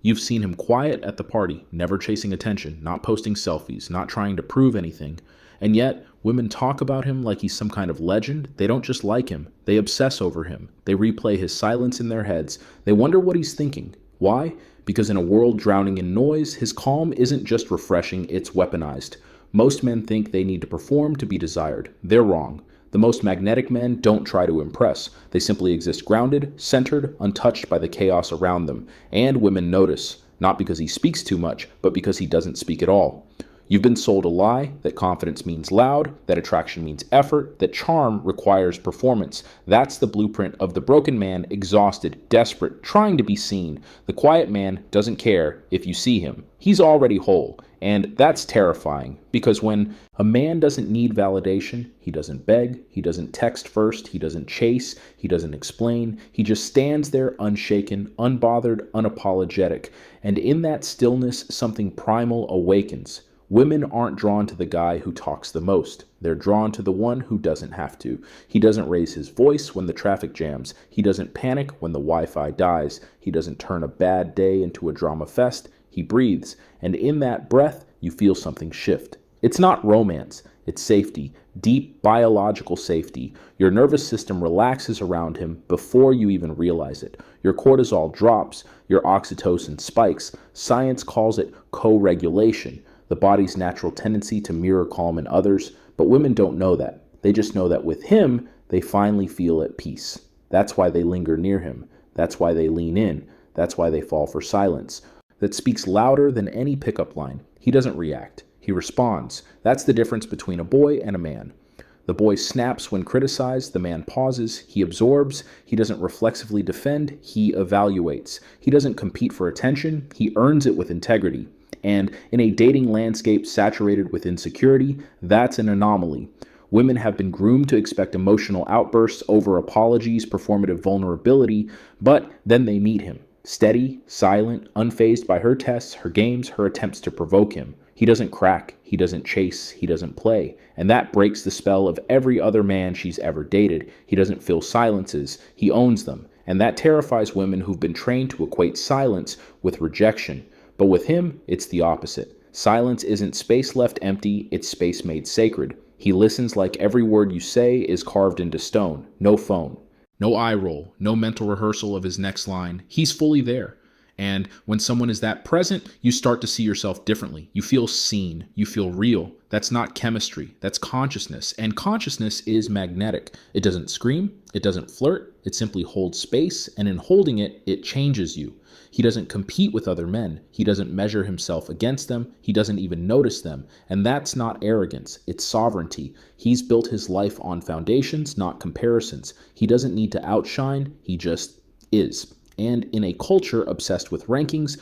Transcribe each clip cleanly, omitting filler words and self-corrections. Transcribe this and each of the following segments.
You've seen him quiet at the party, never chasing attention, not posting selfies, not trying to prove anything. And yet, women talk about him like he's some kind of legend. They don't just like him, they obsess over him. They replay his silence in their heads. They wonder what he's thinking. Why? Because in a world drowning in noise, his calm isn't just refreshing, it's weaponized. Most men think they need to perform to be desired. They're wrong. The most magnetic men don't try to impress. They simply exist grounded, centered, untouched by the chaos around them. And women notice, not because he speaks too much, but because he doesn't speak at all. You've been sold a lie that confidence means loud, that attraction means effort, that charm requires performance. That's the blueprint of the broken man, exhausted, desperate, trying to be seen. The quiet man doesn't care if you see him. He's already whole. And that's terrifying, because when a man doesn't need validation, he doesn't beg, he doesn't text first, he doesn't chase, he doesn't explain. He just stands there unshaken, unbothered, unapologetic. And in that stillness, something primal awakens. Women aren't drawn to the guy who talks the most. They're drawn to the one who doesn't have to. He doesn't raise his voice when the traffic jams. He doesn't panic when the Wi-Fi dies. He doesn't turn a bad day into a drama fest. He breathes, and in that breath, you feel something shift. It's not romance, it's safety, deep biological safety. Your nervous system relaxes around him before you even realize it. Your cortisol drops, your oxytocin spikes. Science calls it co-regulation, the body's natural tendency to mirror calm in others. But women don't know that. They just know that with him, they finally feel at peace. That's why they linger near him. That's why they lean in. That's why they fall for silence that speaks louder than any pickup line. He doesn't react. He responds. That's the difference between a boy and a man. The boy snaps when criticized. The man pauses. He absorbs. He doesn't reflexively defend. He evaluates. He doesn't compete for attention. He earns it with integrity. And in a dating landscape saturated with insecurity, that's an anomaly. Women have been groomed to expect emotional outbursts, over apologies, performative vulnerability, but then they meet him. Steady, silent, unfazed by her tests, her games, her attempts to provoke him. He doesn't crack, he doesn't chase, he doesn't play. And that breaks the spell of every other man she's ever dated. He doesn't fill silences, he owns them. And that terrifies women who've been trained to equate silence with rejection. But with him, it's the opposite. Silence isn't space left empty, it's space made sacred. He listens like every word you say is carved into stone. No phone. No eye roll, no mental rehearsal of his next line. He's fully there. And when someone is that present, you start to see yourself differently. You feel seen. You feel real. That's not chemistry. That's consciousness. And consciousness is magnetic. It doesn't scream. It doesn't flirt. It simply holds space. And in holding it, it changes you. He doesn't compete with other men. He doesn't measure himself against them. He doesn't even notice them. And that's not arrogance. It's sovereignty. He's built his life on foundations, not comparisons. He doesn't need to outshine. He just is. And in a culture obsessed with rankings,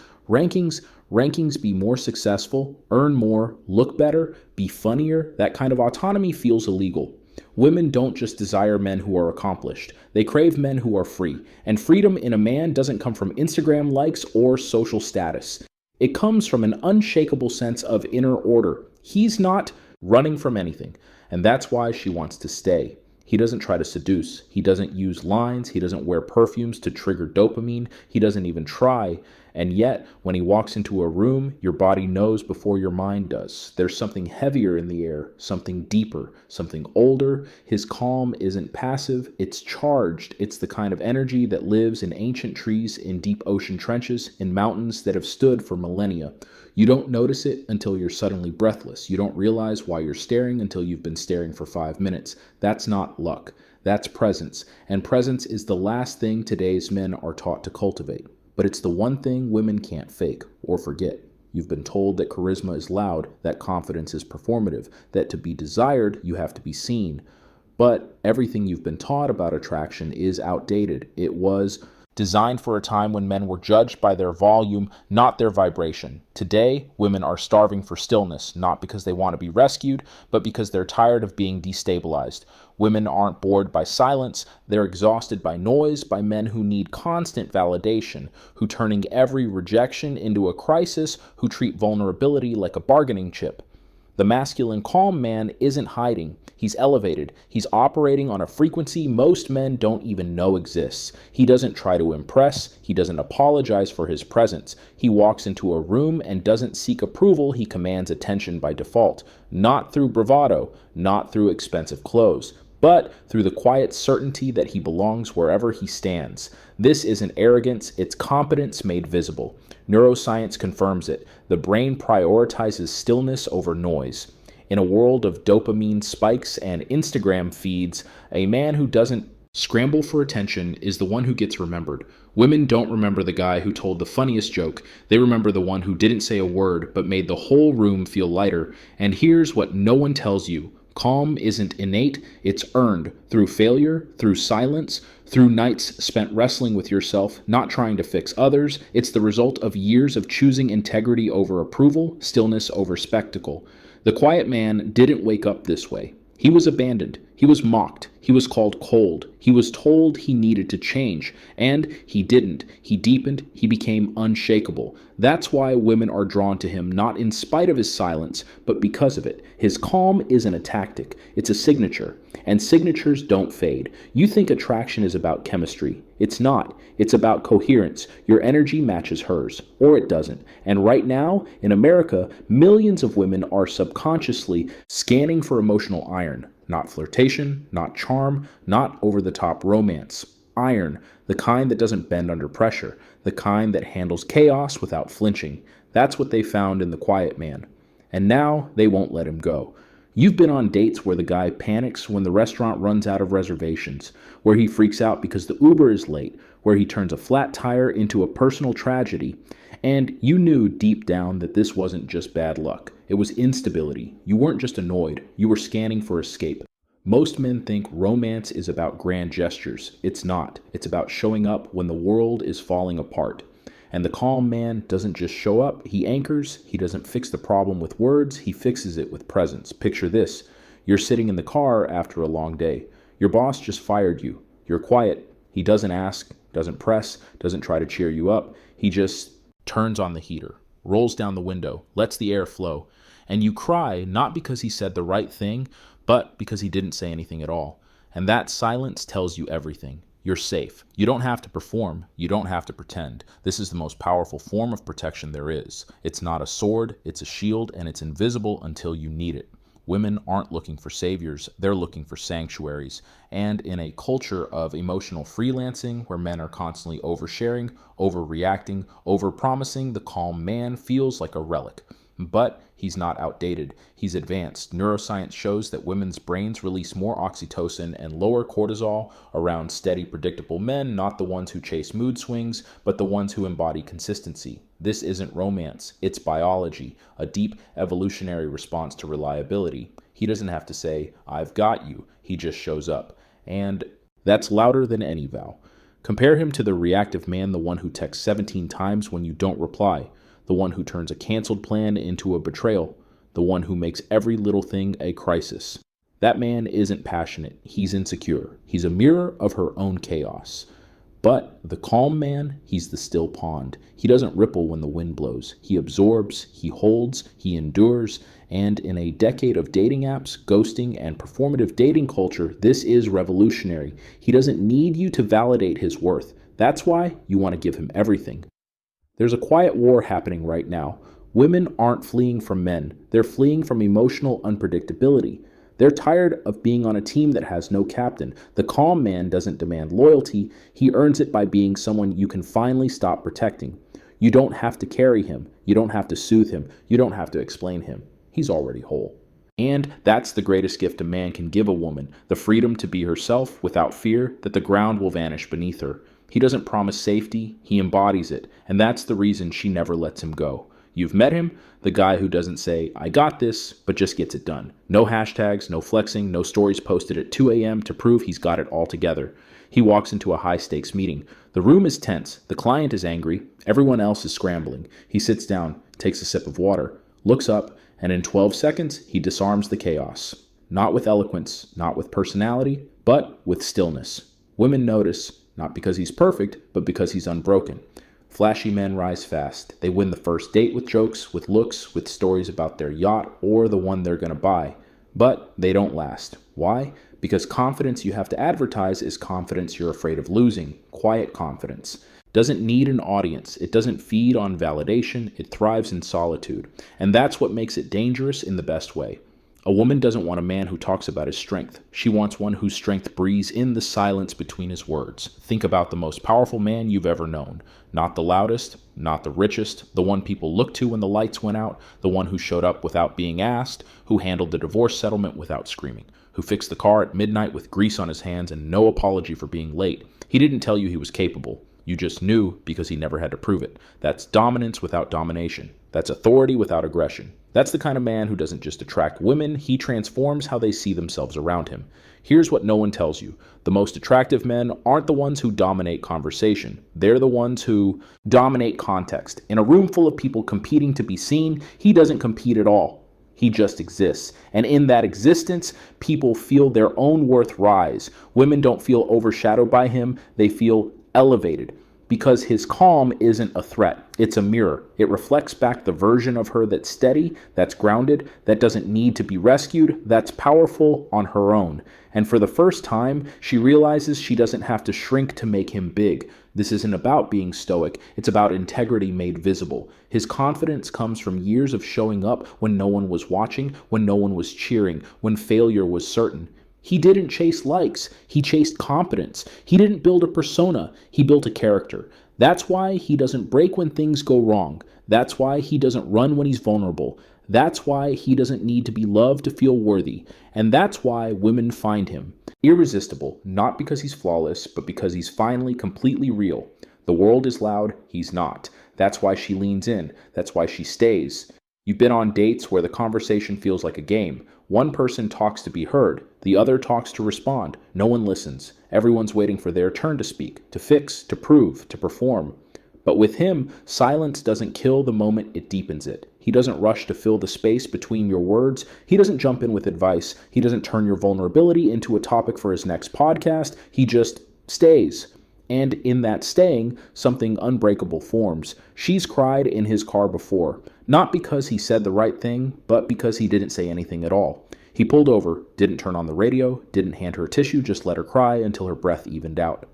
be more successful, earn more, look better, be funnier, that kind of autonomy feels illegal. Women don't just desire men who are accomplished. They crave men who are free. And freedom in a man doesn't come from Instagram likes or social status. It comes from an unshakable sense of inner order. He's not running from anything. And that's why she wants to stay. He doesn't try to seduce. He doesn't use lines. He doesn't wear perfumes to trigger dopamine. He doesn't even try. And yet, when he walks into a room, your body knows before your mind does. There's something heavier in the air, something deeper, something older. His calm isn't passive, it's charged. It's the kind of energy that lives in ancient trees, in deep ocean trenches, in mountains that have stood for millennia. You don't notice it until you're suddenly breathless. You don't realize why you're staring until you've been staring for 5 minutes. That's not luck. That's presence. And presence is the last thing today's men are taught to cultivate. But it's the one thing women can't fake or forget. You've been told that charisma is loud, that confidence is performative, that to be desired, you have to be seen. But everything you've been taught about attraction is outdated. It was designed for a time when men were judged by their volume, not their vibration. Today, women are starving for stillness, not because they want to be rescued, but because they're tired of being destabilized. Women aren't bored by silence, they're exhausted by noise, by men who need constant validation, who turning every rejection into a crisis, who treat vulnerability like a bargaining chip. The masculine calm man isn't hiding. He's elevated. He's operating on a frequency most men don't even know exists. He doesn't try to impress. He doesn't apologize for his presence. He walks into a room and doesn't seek approval. He commands attention by default, not through bravado, not through expensive clothes, but through the quiet certainty that he belongs wherever he stands. This isn't arrogance, it's competence made visible. Neuroscience confirms it. The brain prioritizes stillness over noise. In a world of dopamine spikes and Instagram feeds, a man who doesn't scramble for attention is the one who gets remembered. Women don't remember the guy who told the funniest joke. They remember the one who didn't say a word but made the whole room feel lighter. And here's what no one tells you. Calm isn't innate, it's earned through failure, through silence, through nights spent wrestling with yourself, not trying to fix others. It's the result of years of choosing integrity over approval, stillness over spectacle. The quiet man didn't wake up this way. He was abandoned. He was mocked. He was called cold. He was told he needed to change. And he didn't. He deepened. He became unshakable. That's why women are drawn to him, not in spite of his silence, but because of it. His calm isn't a tactic. It's a signature. And signatures don't fade. You think attraction is about chemistry. It's not. It's about coherence. Your energy matches hers, or it doesn't. And right now, in America, millions of women are subconsciously scanning for emotional iron. Not flirtation, not charm, not over-the-top romance. Iron, the kind that doesn't bend under pressure, the kind that handles chaos without flinching. That's what they found in the quiet man. And now they won't let him go. You've been on dates where the guy panics when the restaurant runs out of reservations, where he freaks out because the Uber is late, where he turns a flat tire into a personal tragedy. And you knew deep down that this wasn't just bad luck. It was instability. You weren't just annoyed. You were scanning for escape. Most men think romance is about grand gestures. It's not. It's about showing up when the world is falling apart. And the calm man doesn't just show up, he anchors. He doesn't fix the problem with words, he fixes it with presence. Picture this. You're sitting in the car after a long day. Your boss just fired you. You're quiet. He doesn't ask, doesn't press, doesn't try to cheer you up. He just turns on the heater, rolls down the window, lets the air flow. And you cry not because he said the right thing, but because he didn't say anything at all. And that silence tells you everything. You're safe. You don't have to perform. You don't have to pretend. This is the most powerful form of protection there is. It's not a sword, it's a shield, and it's invisible until you need it. Women aren't looking for saviors, they're looking for sanctuaries. And in a culture of emotional freelancing where men are constantly oversharing, overreacting, overpromising, the calm man feels like a relic. But he's not outdated. He's advanced. Neuroscience shows that women's brains release more oxytocin and lower cortisol around steady, predictable men, not the ones who chase mood swings, but the ones who embody consistency. This isn't romance. It's biology, a deep evolutionary response to reliability. He doesn't have to say, "I've got you." He just shows up. And that's louder than any vow. Compare him to the reactive man, the one who texts 17 times when you don't reply. The one who turns a canceled plan into a betrayal, the one who makes every little thing a crisis. That man isn't passionate, he's insecure. He's a mirror of her own chaos. But the calm man, he's the still pond. He doesn't ripple when the wind blows. He absorbs, he holds, he endures. And in a decade of dating apps, ghosting, and performative dating culture, this is revolutionary. He doesn't need you to validate his worth. That's why you want to give him everything. There's a quiet war happening right now. Women aren't fleeing from men. They're fleeing from emotional unpredictability. They're tired of being on a team that has no captain. The calm man doesn't demand loyalty. He earns it by being someone you can finally stop protecting. You don't have to carry him. You don't have to soothe him. You don't have to explain him. He's already whole. And that's the greatest gift a man can give a woman, the freedom to be herself without fear that the ground will vanish beneath her. He doesn't promise safety, he embodies it, and that's the reason she never lets him go. You've met him, the guy who doesn't say, "I got this," but just gets it done. No hashtags, no flexing, no stories posted at 2 a.m. to prove he's got it all together. He walks into a high-stakes meeting. The room is tense, the client is angry, everyone else is scrambling. He sits down, takes a sip of water, looks up, and in 12 seconds, he disarms the chaos. Not with eloquence, not with personality, but with stillness. Women notice, not because he's perfect, but because he's unbroken. Flashy men rise fast. They win the first date with jokes, with looks, with stories about their yacht or the one they're going to buy. But they don't last. Why? Because confidence you have to advertise is confidence you're afraid of losing. Quiet confidence. Doesn't need an audience. It doesn't feed on validation. It thrives in solitude. And that's what makes it dangerous in the best way. A woman doesn't want a man who talks about his strength. She wants one whose strength breathes in the silence between his words. Think about the most powerful man you've ever known. Not the loudest, not the richest, the one people looked to when the lights went out, the one who showed up without being asked, who handled the divorce settlement without screaming, who fixed the car at midnight with grease on his hands and no apology for being late. He didn't tell you he was capable. You just knew because he never had to prove it. That's dominance without domination. That's authority without aggression. That's the kind of man who doesn't just attract women, he transforms how they see themselves around him. Here's what no one tells you. The most attractive men aren't the ones who dominate conversation. They're the ones who dominate context. In a room full of people competing to be seen, he doesn't compete at all. He just exists. And in that existence, people feel their own worth rise. Women don't feel overshadowed by him. They feel elevated. Because his calm isn't a threat. It's a mirror. It reflects back the version of her that's steady, that's grounded, that doesn't need to be rescued, that's powerful on her own. And for the first time, she realizes she doesn't have to shrink to make him big. This isn't about being stoic. It's about integrity made visible. His confidence comes from years of showing up when no one was watching, when no one was cheering, when failure was certain. He didn't chase likes. He chased competence. He didn't build a persona. He built a character. That's why he doesn't break when things go wrong. That's why he doesn't run when he's vulnerable. That's why he doesn't need to be loved to feel worthy. And that's why women find him irresistible, not because he's flawless, but because he's finally completely real. The world is loud. He's not. That's why she leans in. That's why she stays. You've been on dates where the conversation feels like a game. One person talks to be heard. The other talks to respond. No one listens. Everyone's waiting for their turn to speak, to fix, to prove, to perform. But with him, silence doesn't kill the moment, it deepens it. He doesn't rush to fill the space between your words. He doesn't jump in with advice. He doesn't turn your vulnerability into a topic for his next podcast. He just stays. And in that staying, something unbreakable forms. She's cried in his car before, not because he said the right thing, but because he didn't say anything at all. He pulled over, didn't turn on the radio, didn't hand her a tissue, just let her cry until her breath evened out.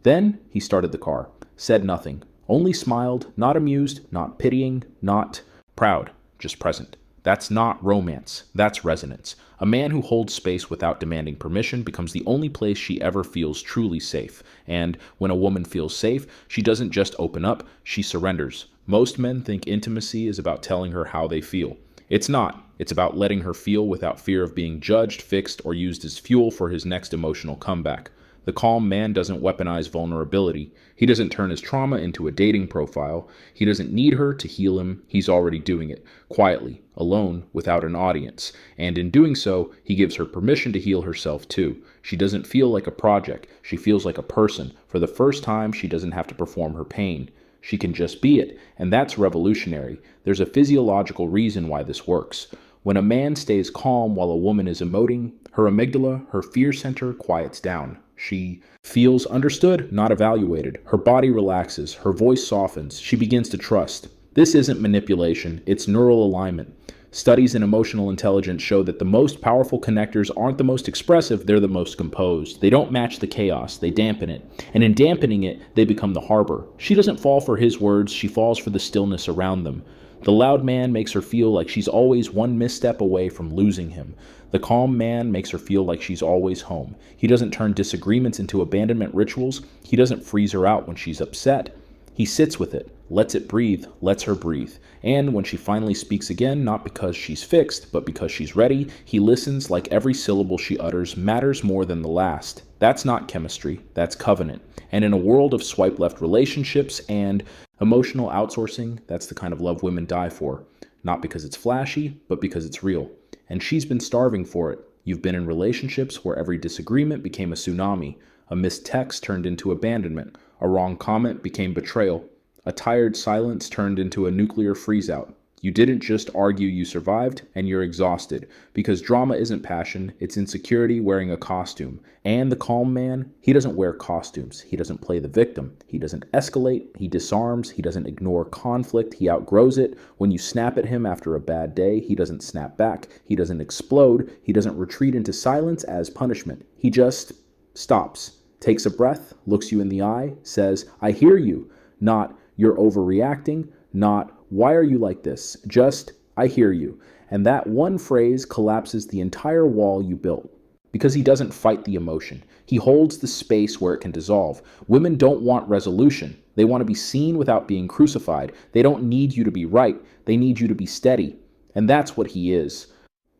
Then he started the car, said nothing, only smiled, not amused, not pitying, not proud, just present. That's not romance, that's resonance. A man who holds space without demanding permission becomes the only place she ever feels truly safe. And when a woman feels safe, she doesn't just open up, she surrenders. Most men think intimacy is about telling her how they feel. It's not. It's about letting her feel without fear of being judged, fixed, or used as fuel for his next emotional comeback. The calm man doesn't weaponize vulnerability. He doesn't turn his trauma into a dating profile. He doesn't need her to heal him. He's already doing it, quietly, alone, without an audience. And in doing so, he gives her permission to heal herself too. She doesn't feel like a project. She feels like a person. For the first time, she doesn't have to perform her pain. She can just be it, and that's revolutionary. There's a physiological reason why this works. When a man stays calm while a woman is emoting, her amygdala, her fear center, quiets down. She feels understood, not evaluated. Her body relaxes. Her voice softens. She begins to trust. This isn't manipulation. It's neural alignment. Studies in emotional intelligence show that the most powerful connectors aren't the most expressive, they're the most composed. They don't match the chaos, they dampen it. And in dampening it, they become the harbor. She doesn't fall for his words, she falls for the stillness around them. The loud man makes her feel like she's always one misstep away from losing him. The calm man makes her feel like she's always home. He doesn't turn disagreements into abandonment rituals. He doesn't freeze her out when she's upset. He sits with it, lets it breathe, lets her breathe. And when she finally speaks again, not because she's fixed, but because she's ready, he listens like every syllable she utters matters more than the last. That's not chemistry, that's covenant. And in a world of swipe left relationships and emotional outsourcing, that's the kind of love women die for. Not because it's flashy, but because it's real. And she's been starving for it. You've been in relationships where every disagreement became a tsunami. A missed text turned into abandonment. A wrong comment became betrayal. A tired silence turned into a nuclear freeze-out. You didn't just argue, you survived, and you're exhausted. Because drama isn't passion, it's insecurity wearing a costume. And the calm man, he doesn't wear costumes. He doesn't play the victim. He doesn't escalate. He disarms. He doesn't ignore conflict. He outgrows it. When you snap at him after a bad day, he doesn't snap back. He doesn't explode. He doesn't retreat into silence as punishment. He just stops, takes a breath, looks you in the eye, says, I hear you. Not, you're overreacting. Not, why are you like this? Just, I hear you. And that one phrase collapses the entire wall you built. Because he doesn't fight the emotion. He holds the space where it can dissolve. Women don't want resolution. They want to be seen without being crucified. They don't need you to be right. They need you to be steady. And that's what he is.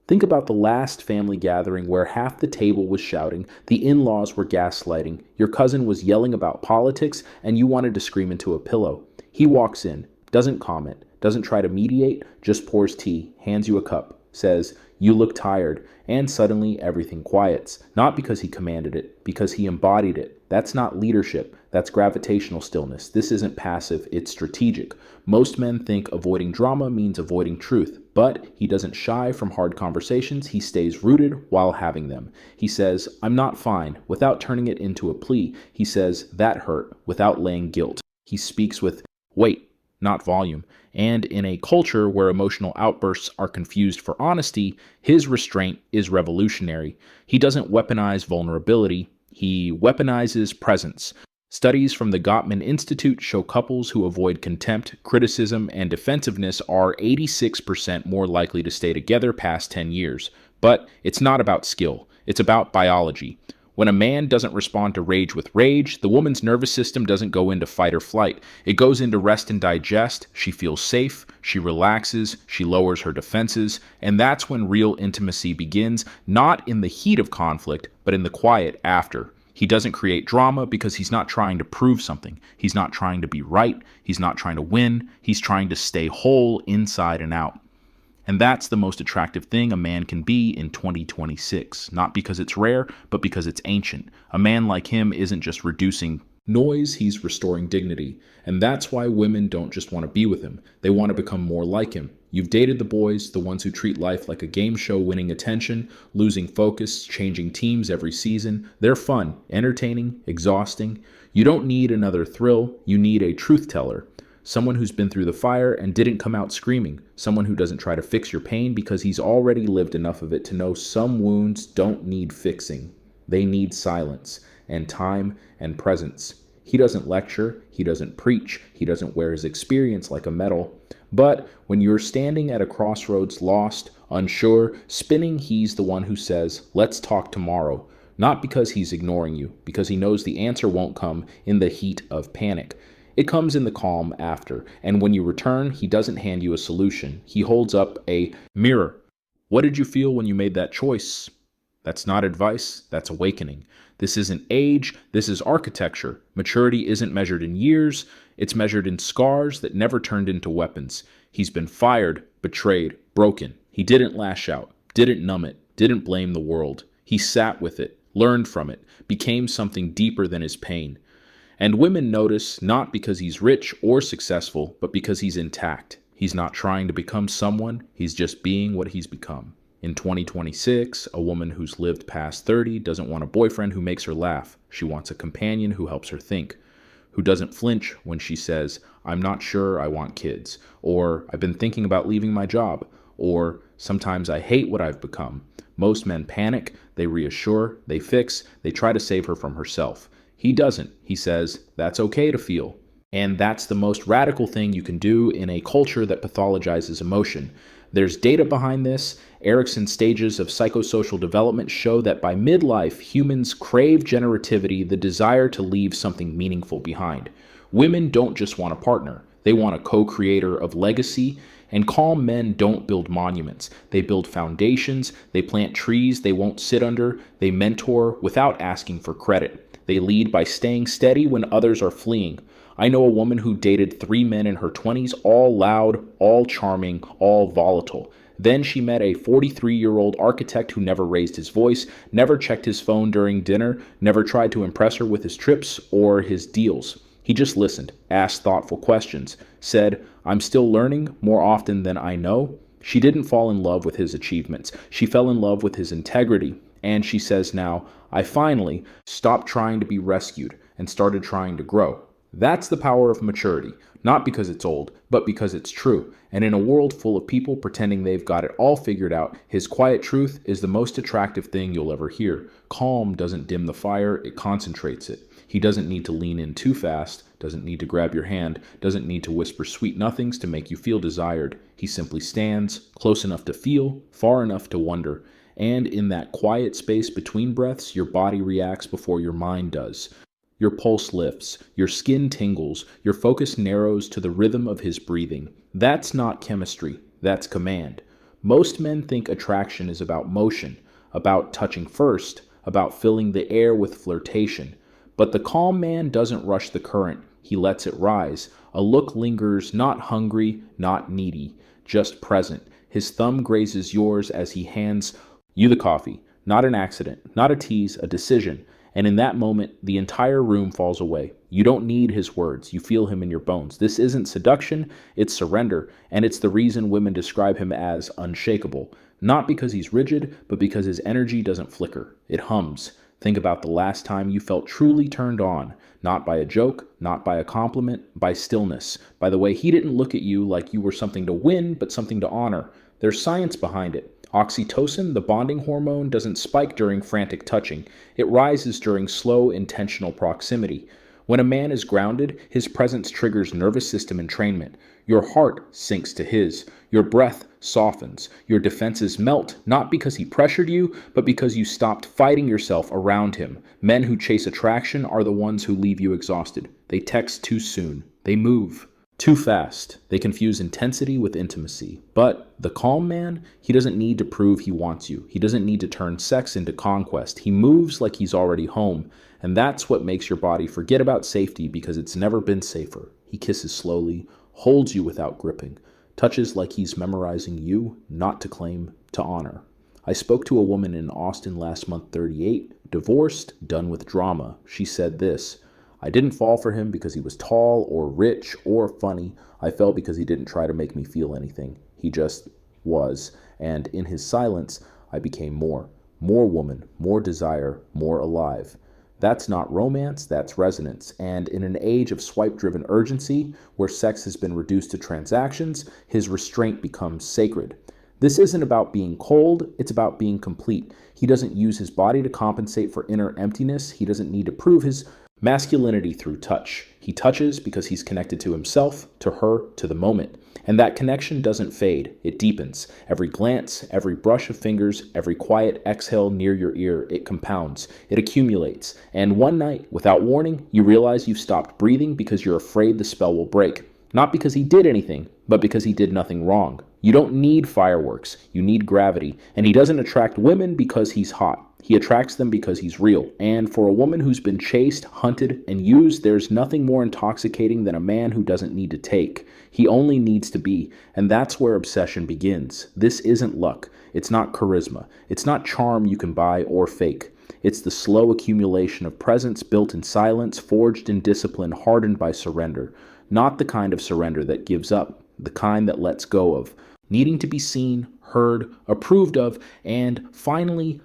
Think about the last family gathering where half the table was shouting, the in-laws were gaslighting, your cousin was yelling about politics, and you wanted to scream into a pillow. He walks in, doesn't comment, doesn't try to mediate, just pours tea, hands you a cup, says, you look tired, and suddenly everything quiets. Not because he commanded it, because he embodied it. That's not leadership. That's gravitational stillness. This isn't passive, it's strategic. Most men think avoiding drama means avoiding truth, but he doesn't shy from hard conversations. He stays rooted while having them. He says, I'm not fine, without turning it into a plea. He says, that hurt, without laying guilt. He speaks with weight, not volume. And in a culture where emotional outbursts are confused for honesty, his restraint is revolutionary. He doesn't weaponize vulnerability, he weaponizes presence. Studies from the Gottman Institute show couples who avoid contempt, criticism, and defensiveness are 86% more likely to stay together past 10 years. But it's not about skill, it's about biology. When a man doesn't respond to rage with rage, the woman's nervous system doesn't go into fight or flight. It goes into rest and digest. She feels safe, she relaxes, she lowers her defenses, and that's when real intimacy begins, not in the heat of conflict, but in the quiet after. He doesn't create drama because he's not trying to prove something. He's not trying to be right. He's not trying to win. He's trying to stay whole inside and out. And that's the most attractive thing a man can be in 2026. Not because it's rare, but because it's ancient. A man like him isn't just reducing noise, he's restoring dignity. And that's why women don't just want to be with him. They want to become more like him. You've dated the boys, the ones who treat life like a game show, winning attention, losing focus, changing teams every season. They're fun, entertaining, exhausting. You don't need another thrill. You need a truth teller. Someone who's been through the fire and didn't come out screaming. Someone who doesn't try to fix your pain because he's already lived enough of it to know some wounds don't need fixing. They need silence and time and presence. He doesn't lecture. He doesn't preach. He doesn't wear his experience like a medal. But when you're standing at a crossroads, lost, unsure, spinning, he's the one who says, let's talk tomorrow. Not because he's ignoring you, because he knows the answer won't come in the heat of panic. It comes in the calm after, and when you return, he doesn't hand you a solution. He holds up a mirror. What did you feel when you made that choice? That's not advice, that's awakening. This isn't age, this is architecture. Maturity isn't measured in years, it's measured in scars that never turned into weapons. He's been fired, betrayed, broken. He didn't lash out, didn't numb it, didn't blame the world. He sat with it, learned from it, became something deeper than his pain. And women notice not because he's rich or successful, but because he's intact. He's not trying to become someone, he's just being what he's become. In 2026, a woman who's lived past 30 doesn't want a boyfriend who makes her laugh. She wants a companion who helps her think, who doesn't flinch when she says, I'm not sure I want kids, or I've been thinking about leaving my job, or sometimes I hate what I've become. Most men panic, they reassure, they fix, they try to save her from herself. He doesn't. He says, that's okay to feel. And that's the most radical thing you can do in a culture that pathologizes emotion. There's data behind this. Erikson's stages of psychosocial development show that by midlife, humans crave generativity, the desire to leave something meaningful behind. Women don't just want a partner. They want a co-creator of legacy. And calm men don't build monuments. They build foundations. They plant trees they won't sit under. They mentor without asking for credit. They lead by staying steady when others are fleeing. I know a woman who dated 3 men in her 20s, all loud, all charming, all volatile. Then she met a 43-year-old architect who never raised his voice, never checked his phone during dinner, never tried to impress her with his trips or his deals. He just listened, asked thoughtful questions, said, "I'm still learning more often than I know." She didn't fall in love with his achievements. She fell in love with his integrity. And she says now, "I finally stopped trying to be rescued and started trying to grow." That's the power of maturity, not because it's old, but because it's true. And in a world full of people pretending they've got it all figured out, his quiet truth is the most attractive thing you'll ever hear. Calm doesn't dim the fire, it concentrates it. He doesn't need to lean in too fast, doesn't need to grab your hand, doesn't need to whisper sweet nothings to make you feel desired. He simply stands, close enough to feel, far enough to wonder. And in that quiet space between breaths, your body reacts before your mind does. Your pulse lifts, your skin tingles, your focus narrows to the rhythm of his breathing. That's not chemistry, that's command. Most men think attraction is about motion, about touching first, about filling the air with flirtation. But the calm man doesn't rush the current, he lets it rise. A look lingers, not hungry, not needy, just present. His thumb grazes yours as he hands you the coffee. Not an accident, not a tease, a decision. And in that moment, the entire room falls away. You don't need his words. You feel him in your bones. This isn't seduction, it's surrender. And it's the reason women describe him as unshakable. Not because he's rigid, but because his energy doesn't flicker. It hums. Think about the last time you felt truly turned on. Not by a joke, not by a compliment, by stillness. By the way he didn't look at you like you were something to win, but something to honor. There's science behind it. Oxytocin, the bonding hormone, doesn't spike during frantic touching. It rises during slow, intentional proximity. When a man is grounded, his presence triggers nervous system entrainment. Your heart sinks to his. Your breath softens. Your defenses melt, not because he pressured you, but because you stopped fighting yourself around him. Men who chase attraction are the ones who leave you exhausted. They text too soon. They move too fast. They confuse intensity with intimacy. But the calm man, he doesn't need to prove he wants you. He doesn't need to turn sex into conquest. He moves like he's already home. And that's what makes your body forget about safety because it's never been safer. He kisses slowly, holds you without gripping, touches like he's memorizing you, not to claim, to honor. I spoke to a woman in Austin last month, 38, divorced, done with drama. She said this: "I didn't fall for him because he was tall or rich or funny. I fell because he didn't try to make me feel anything. He just was. And in his silence, I became more woman, more desire, more alive." That's not romance, that's resonance. And in an age of swipe-driven urgency, where sex has been reduced to transactions, his restraint becomes sacred. This isn't about being cold, it's about being complete. He doesn't use his body to compensate for inner emptiness. He doesn't need to prove his masculinity through touch. He touches because he's connected to himself, to her, to the moment. And that connection doesn't fade, it deepens. Every glance, every brush of fingers, every quiet exhale near your ear, it compounds, it accumulates. And one night, without warning, you realize you've stopped breathing because you're afraid the spell will break. Not because he did anything, but because he did nothing wrong. You don't need fireworks, you need gravity. And he doesn't attract women because he's hot. He attracts them because he's real. And for a woman who's been chased, hunted, and used, there's nothing more intoxicating than a man who doesn't need to take. He only needs to be. And that's where obsession begins. This isn't luck. It's not charisma. It's not charm you can buy or fake. It's the slow accumulation of presence built in silence, forged in discipline, hardened by surrender. Not the kind of surrender that gives up, the kind that lets go of needing to be seen, heard, approved of, and finally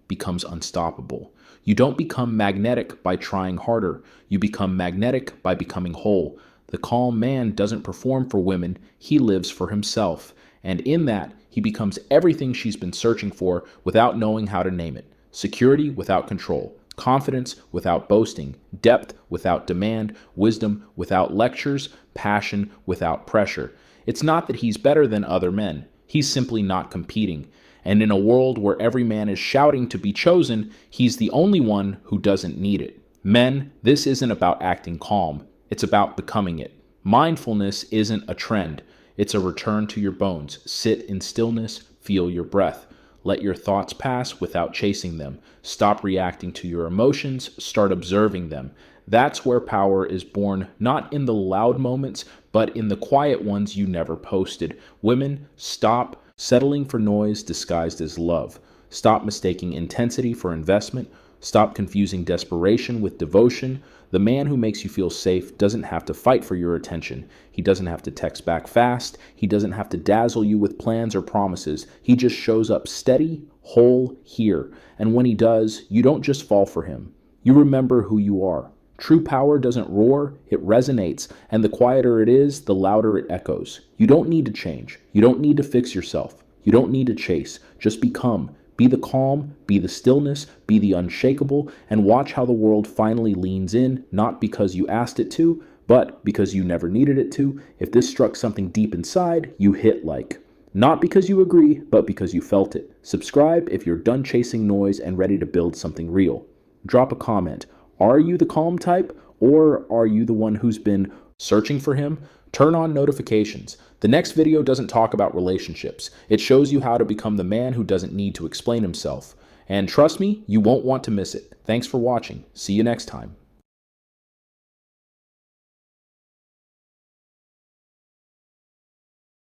becomes unstoppable. You don't become magnetic by trying harder. You become magnetic by becoming whole. The calm man doesn't perform for women, he lives for himself. And in that, he becomes everything she's been searching for without knowing how to name it. Security without control. Confidence without boasting, depth without demand, wisdom without lectures, passion without pressure. It's not that he's better than other men. He's simply not competing. And in a world where every man is shouting to be chosen, he's the only one who doesn't need it. Men, this isn't about acting calm. It's about becoming it. Mindfulness isn't a trend. It's a return to your bones. Sit in stillness, feel your breath. Let your thoughts pass without chasing them. Stop reacting to your emotions, start observing them. That's where power is born, not in the loud moments, but in the quiet ones you never posted. Women, stop settling for noise disguised as love. Stop mistaking intensity for investment. Stop confusing desperation with devotion. The man who makes you feel safe doesn't have to fight for your attention. He doesn't have to text back fast. He doesn't have to dazzle you with plans or promises. He just shows up steady, whole, here. And when he does, you don't just fall for him. You remember who you are. True power doesn't roar, it resonates, and the quieter it is, the louder it echoes. You don't need to change. You don't need to fix yourself. You don't need to chase. Just become. Be the calm, be the stillness, be the unshakable, and watch how the world finally leans in, not because you asked it to, but because you never needed it to. If this struck something deep inside, you hit like. Not because you agree, but because you felt it. Subscribe if you're done chasing noise and ready to build something real. Drop a comment. Are you the calm type, or are you the one who's been searching for him? Turn on notifications. The next video doesn't talk about relationships. It shows you how to become the man who doesn't need to explain himself. And trust me, you won't want to miss it. Thanks for watching. See you next time.